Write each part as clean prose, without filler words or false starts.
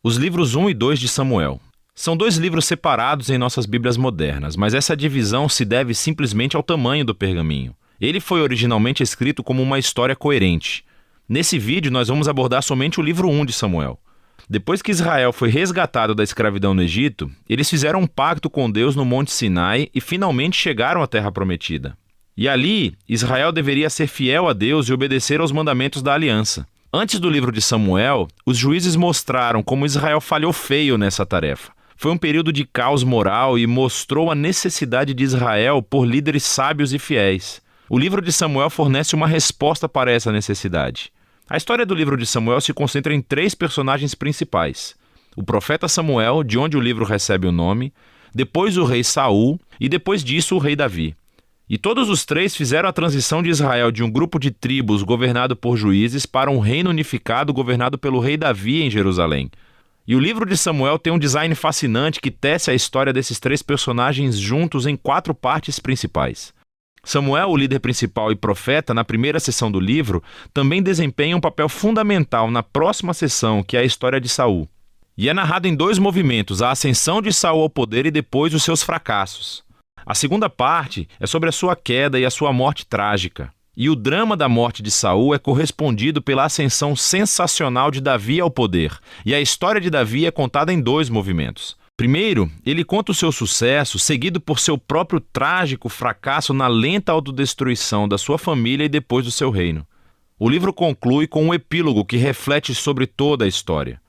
Os livros 1 e 2 de Samuel. São dois livros separados em nossas Bíblias modernas, mas essa divisão se deve simplesmente ao tamanho do pergaminho. Ele foi originalmente escrito como uma história coerente. Nesse vídeo, nós vamos abordar somente o livro 1 de Samuel. Depois que Israel foi resgatado da escravidão no Egito, eles fizeram um pacto com Deus no Monte Sinai e finalmente chegaram à Terra Prometida. E ali, Israel deveria ser fiel a Deus e obedecer aos mandamentos da aliança. Antes do livro de Samuel, os juízes mostraram como Israel falhou feio nessa tarefa. Foi um período de caos moral e mostrou a necessidade de Israel por líderes sábios e fiéis. O livro de Samuel fornece uma resposta para essa necessidade. A história do livro de Samuel se concentra em 3 personagens principais: o profeta Samuel, de onde o livro recebe o nome, depois o rei Saul e depois disso o rei Davi. E todos os 3 fizeram a transição de Israel de um grupo de tribos governado por juízes para um reino unificado governado pelo rei Davi em Jerusalém. E o livro de Samuel tem um design fascinante que tece a história desses 3 personagens juntos em 4 partes principais. Samuel, o líder principal e profeta, na primeira seção do livro, também desempenha um papel fundamental na próxima seção, que é a história de Saul. E é narrado em 2 movimentos, a ascensão de Saul ao poder e depois os seus fracassos. A segunda parte é sobre a sua queda e a sua morte trágica. E o drama da morte de Saul é correspondido pela ascensão sensacional de Davi ao poder. E a história de Davi é contada em 2 movimentos. Primeiro, ele conta o seu sucesso, seguido por seu próprio trágico fracasso na lenta autodestruição da sua família e depois do seu reino. O livro conclui com um epílogo que reflete sobre toda a história.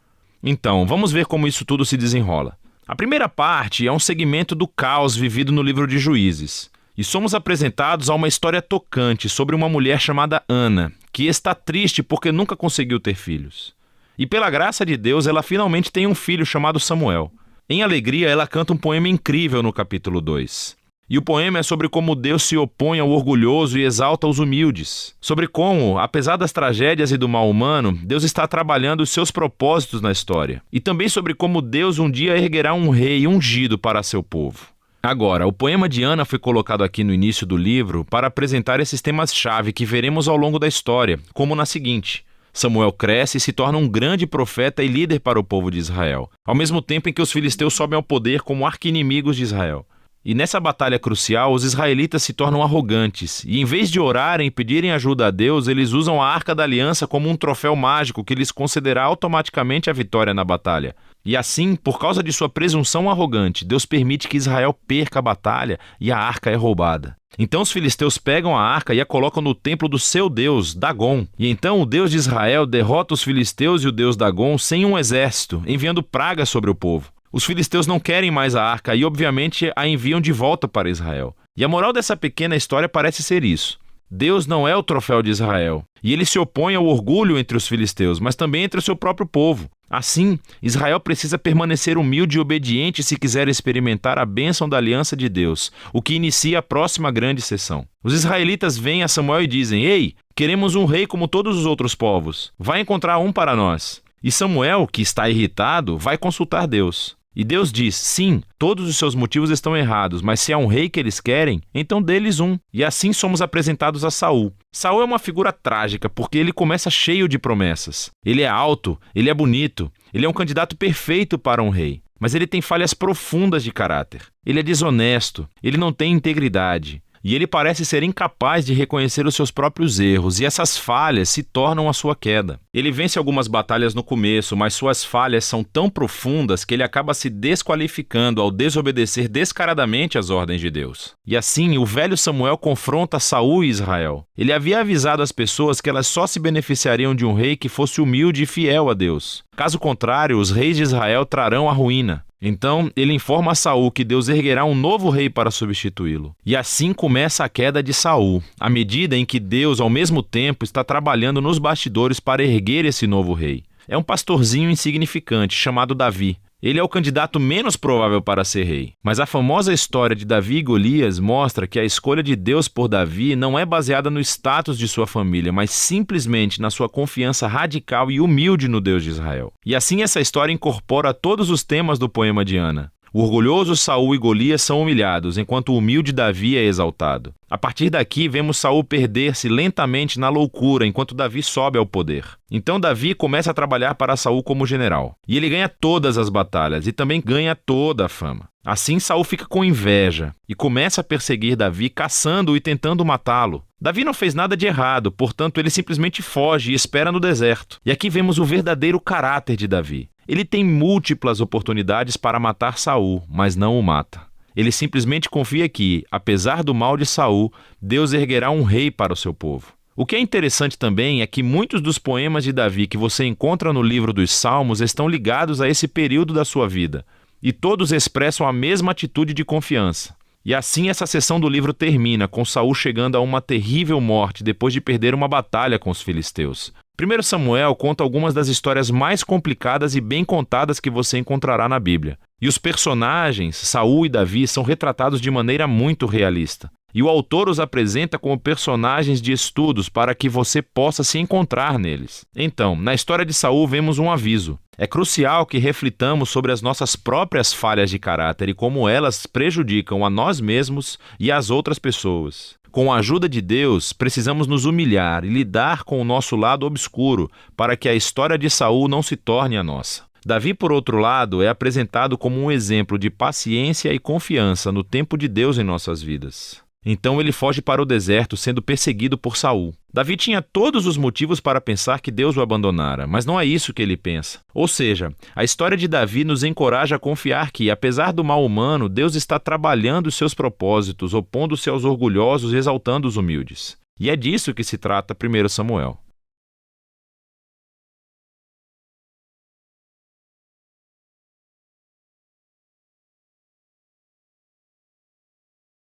Então, vamos ver como isso tudo se desenrola. A primeira parte é um segmento do caos vivido no livro de Juízes. E somos apresentados a uma história tocante sobre uma mulher chamada Ana, que está triste porque nunca conseguiu ter filhos. E pela graça de Deus, ela finalmente tem um filho chamado Samuel. Em alegria, ela canta um poema incrível no capítulo 2. E o poema é sobre como Deus se opõe ao orgulhoso e exalta os humildes. Sobre como, apesar das tragédias e do mal humano, Deus está trabalhando os seus propósitos na história. E também sobre como Deus um dia erguerá um rei ungido para seu povo. Agora, o poema de Ana foi colocado aqui no início do livro para apresentar esses temas-chave que veremos ao longo da história, como na seguinte: Samuel cresce e se torna um grande profeta e líder para o povo de Israel, ao mesmo tempo em que os filisteus sobem ao poder como arqui-inimigos de Israel. E nessa batalha crucial, os israelitas se tornam arrogantes, e em vez de orarem e pedirem ajuda a Deus, eles usam a Arca da Aliança como um troféu mágico que lhes concederá automaticamente a vitória na batalha. E assim, por causa de sua presunção arrogante, Deus permite que Israel perca a batalha e a arca é roubada. Então os filisteus pegam a arca e a colocam no templo do seu deus, Dagon. E então o Deus de Israel derrota os filisteus e o deus Dagon sem um exército, enviando pragas sobre o povo. Os filisteus não querem mais a arca e, obviamente, a enviam de volta para Israel. E a moral dessa pequena história parece ser isso: Deus não é o troféu de Israel, e ele se opõe ao orgulho entre os filisteus, mas também entre o seu próprio povo. Assim, Israel precisa permanecer humilde e obediente se quiser experimentar a bênção da aliança de Deus, o que inicia a próxima grande sessão. Os israelitas vêm a Samuel e dizem: Ei, queremos um rei como todos os outros povos. Vai encontrar um para nós. E Samuel, que está irritado, vai consultar Deus. E Deus diz: sim, todos os seus motivos estão errados, mas se há um rei que eles querem, então dê-lhes um. E assim somos apresentados a Saul. Saul é uma figura trágica porque ele começa cheio de promessas. Ele é alto, ele é bonito, ele é um candidato perfeito para um rei. Mas ele tem falhas profundas de caráter. Ele é desonesto, ele não tem integridade. E ele parece ser incapaz de reconhecer os seus próprios erros, e essas falhas se tornam a sua queda. Ele vence algumas batalhas no começo, mas suas falhas são tão profundas que ele acaba se desqualificando ao desobedecer descaradamente às ordens de Deus. E assim, o velho Samuel confronta Saul e Israel. Ele havia avisado as pessoas que elas só se beneficiariam de um rei que fosse humilde e fiel a Deus. Caso contrário, os reis de Israel trarão a ruína. Então, ele informa a Saul que Deus erguerá um novo rei para substituí-lo. E assim começa a queda de Saul, à medida em que Deus, ao mesmo tempo, está trabalhando nos bastidores para erguer esse novo rei. É um pastorzinho insignificante, chamado Davi. Ele é o candidato menos provável para ser rei. Mas a famosa história de Davi e Golias mostra que a escolha de Deus por Davi não é baseada no status de sua família, mas simplesmente na sua confiança radical e humilde no Deus de Israel. E assim essa história incorpora todos os temas do poema de Ana. O orgulhoso Saul e Golias são humilhados, enquanto o humilde Davi é exaltado. A partir daqui, vemos Saul perder-se lentamente na loucura, enquanto Davi sobe ao poder. Então Davi começa a trabalhar para Saul como general. E ele ganha todas as batalhas e também ganha toda a fama. Assim, Saul fica com inveja e começa a perseguir Davi, caçando-o e tentando matá-lo. Davi não fez nada de errado, portanto ele simplesmente foge e espera no deserto. E aqui vemos o verdadeiro caráter de Davi. Ele tem múltiplas oportunidades para matar Saul, mas não o mata. Ele simplesmente confia que, apesar do mal de Saul, Deus erguerá um rei para o seu povo. O que é interessante também é que muitos dos poemas de Davi que você encontra no livro dos Salmos estão ligados a esse período da sua vida, e todos expressam a mesma atitude de confiança. E assim essa seção do livro termina, com Saul chegando a uma terrível morte depois de perder uma batalha com os filisteus. 1 Samuel conta algumas das histórias mais complicadas e bem contadas que você encontrará na Bíblia. E os personagens, Saul e Davi, são retratados de maneira muito realista. E o autor os apresenta como personagens de estudos para que você possa se encontrar neles. Então, na história de Saul vemos um aviso. É crucial que reflitamos sobre as nossas próprias falhas de caráter e como elas prejudicam a nós mesmos e às outras pessoas. Com a ajuda de Deus, precisamos nos humilhar e lidar com o nosso lado obscuro para que a história de Saul não se torne a nossa. Davi, por outro lado, é apresentado como um exemplo de paciência e confiança no tempo de Deus em nossas vidas. Então ele foge para o deserto, sendo perseguido por Saul. Davi tinha todos os motivos para pensar que Deus o abandonara, mas não é isso que ele pensa. Ou seja, a história de Davi nos encoraja a confiar que, apesar do mal humano, Deus está trabalhando os seus propósitos, opondo-se aos orgulhosos e exaltando os humildes. E é disso que se trata 1 Samuel.